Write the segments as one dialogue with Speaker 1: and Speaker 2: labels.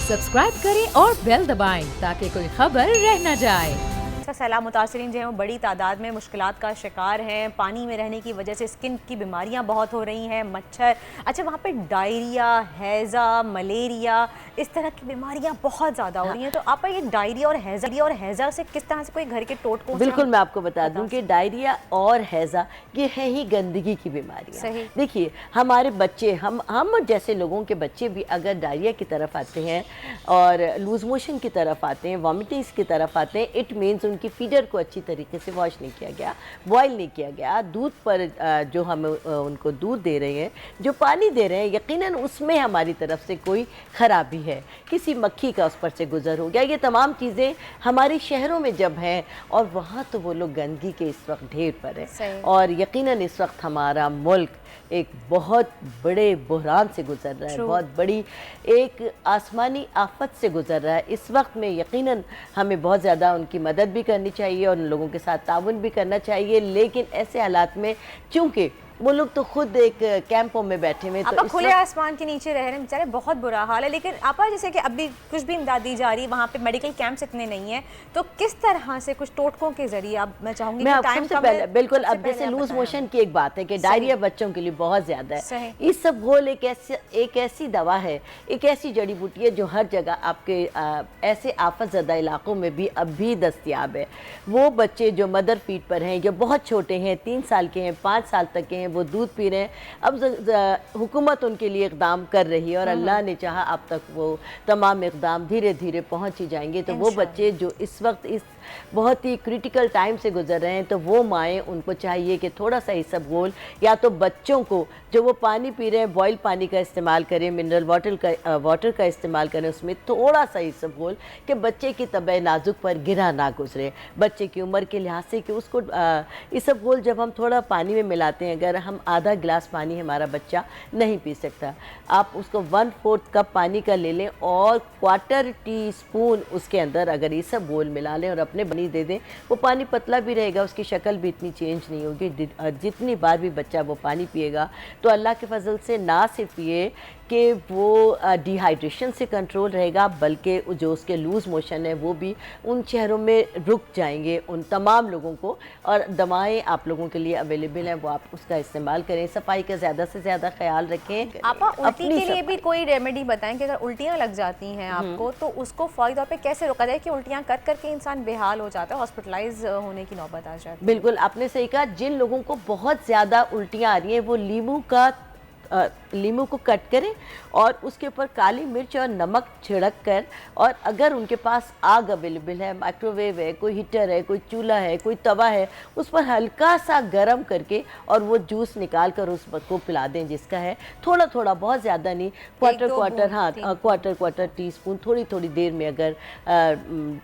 Speaker 1: Subscribe करें और bell दबाएं ताकि कोई खबर रह न जाए।
Speaker 2: सैलाब मुतासरीन जो हैं वो बड़ी तादाद में मुश्किलात का शिकार हैं। पानी में रहने की वजह से स्किन की बीमारियां बहुत हो रही हैं, मच्छर, अच्छा वहाँ पे डायरिया, हैज़ा, मलेरिया, इस तरह की बीमारियां बहुत ज़्यादा हो रही हैं। तो आप ये डायरिया और हैज़ा से किस तरह से कोई घर के टोटकों
Speaker 3: बिल्कुल मैं आपको बता दूं कि डायरिया और हैज़ा ये है ही गंदगी की बीमारियां। देखिए हमारे बच्चे, हम जैसे लोगों के बच्चे भी अगर डायरिया की तरफ आते हैं और लूज मोशन की तरफ आते हैं, वॉमिटिंग्स की तरफ आते हैं, इट मीन्स उनकी फीडर को अच्छी तरीके से वॉश नहीं किया गया, बॉयल नहीं किया गया। दूध पर जो हम उनको दूध दे रहे हैं, जो पानी दे रहे हैं, यकीनन उसमें हमारी तरफ से कोई ख़राबी है, किसी मक्खी का उस पर से गुजर हो गया। ये तमाम चीज़ें हमारे शहरों में जब हैं और वहाँ तो वो लोग गंदगी के इस वक्त ढेर पर है और यकीनन इस वक्त हमारा मुल्क एक बहुत बड़े बहरान से गुजर रहा है, बहुत बड़ी एक आसमानी आफत से गुजर रहा है। इस वक्त में यकीनन हमें बहुत ज़्यादा उनकी मदद भी करनी चाहिए और उन लोगों के साथ ताउन भी करना चाहिए, लेकिन ऐसे हालात में चूँकि वो लोग तो खुद एक कैंपों में बैठे हुए,
Speaker 2: तो खुले आसमान के नीचे रह रहे हैं बेचारे, बहुत बुरा हाल है। लेकिन आपा जैसे कि अभी कुछ भी इमदाद दी जा रही है, वहाँ पे मेडिकल कैंप्स इतने नहीं हैं, तो किस तरह से कुछ टोटकों के जरिए आप, मैं चाहूँगी
Speaker 3: मैं सबसे पहले बिल्कुल अब जैसे लूज मोशन की एक बात है कि डायरिया बच्चों के लिए बहुत ज़्यादा है। इसबगोल एक ऐसी दवा है, एक ऐसी जड़ी बूटी है जो हर जगह आपके ऐसे आफत ज़दा इलाकों में भी अब भी दस्तियाब है। वो बच्चे जो मदर फीड पर हैं, जो बहुत छोटे हैं, 3 साल के हैं, 5 साल तक के हैं, वो दूध पी रहे हैं। अब हुकूमत उनके लिए इक़दाम कर रही है और अल्लाह ने चाहा अब तक वो तमाम इक़दाम धीरे धीरे पहुंच ही जाएंगे। तो वो बच्चे जो इस वक्त इस बहुत ही क्रिटिकल टाइम से गुजर रहे हैं, तो वो माएँ उनको चाहिए कि थोड़ा सा इसबगोल या तो बच्चों को जो वो पानी पी रहे हैं बॉयल पानी का इस्तेमाल करें, मिनरल वाटर का इस्तेमाल करें, उसमें थोड़ा सा इसबगोल कि बच्चे की तबीयत नाजुक पर गिरा ना गुजरे, बच्चे की उम्र के लिहाज से कि उसको इसबगोल जब हम थोड़ा पानी में मिलाते हैं, अगर हम आधा गिलास पानी हमारा बच्चा नहीं पी सकता, आप उसको 1/4 कप पानी का ले लें और 1/4 टीस्पून उसके अंदर अगर इसबगोल मिला लें और अपने बनी दे दें, वो पानी पतला भी रहेगा, उसकी शक्ल भी इतनी चेंज नहीं होगी। जितनी बार भी बच्चा वो पानी पिएगा तो अल्लाह के फजल से ना सिर्फ ये कि वो डिहाइड्रेशन से कंट्रोल रहेगा, बल्कि जो उसके लूज़ मोशन है वो भी उन शहरों में रुक जाएंगे उन तमाम लोगों को। और दवाएं आप लोगों के लिए अवेलेबल हैं, वो आप उसका इस्तेमाल करें, सफाई का ज़्यादा से ज़्यादा ख्याल रखें।
Speaker 2: आप उल्टी के लिए भी कोई रेमेडी बताएं कि अगर उल्टियाँ लग जाती हैं आपको तो उसको फौरी तौर पर कैसे रोका जाए कि उल्टियाँ कर करके इंसान बेहाल हो जाता है, हॉस्पिटलाइज होने की नौबत आ जाती है।
Speaker 3: बिल्कुल आपने सही कहा, जिन लोगों को बहुत ज़्यादा उल्टियाँ आ रही हैं वो लीमू को कट करें और उसके ऊपर काली मिर्च और नमक छिड़क कर, और अगर उनके पास आग अवेलेबल है, माइक्रोवेव है, कोई हीटर है, कोई चूल्हा है, कोई तवा है, उस पर हल्का सा गर्म करके और वो जूस निकाल कर उसको पिला दें जिसका है, थोड़ा थोड़ा, बहुत ज़्यादा नहीं, क्वार्टर टीस्पून थोड़ी थोड़ी देर में अगर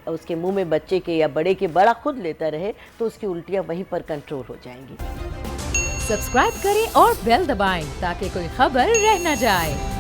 Speaker 3: उसके मुंह में बच्चे के या बड़े के, बड़ा खुद लेता रहे तो उसकी उल्टियाँ वहीं पर कंट्रोल हो जाएंगी।
Speaker 1: सब्सक्राइब करें और बेल दबाएं ताकि कोई खबर रह न जाए।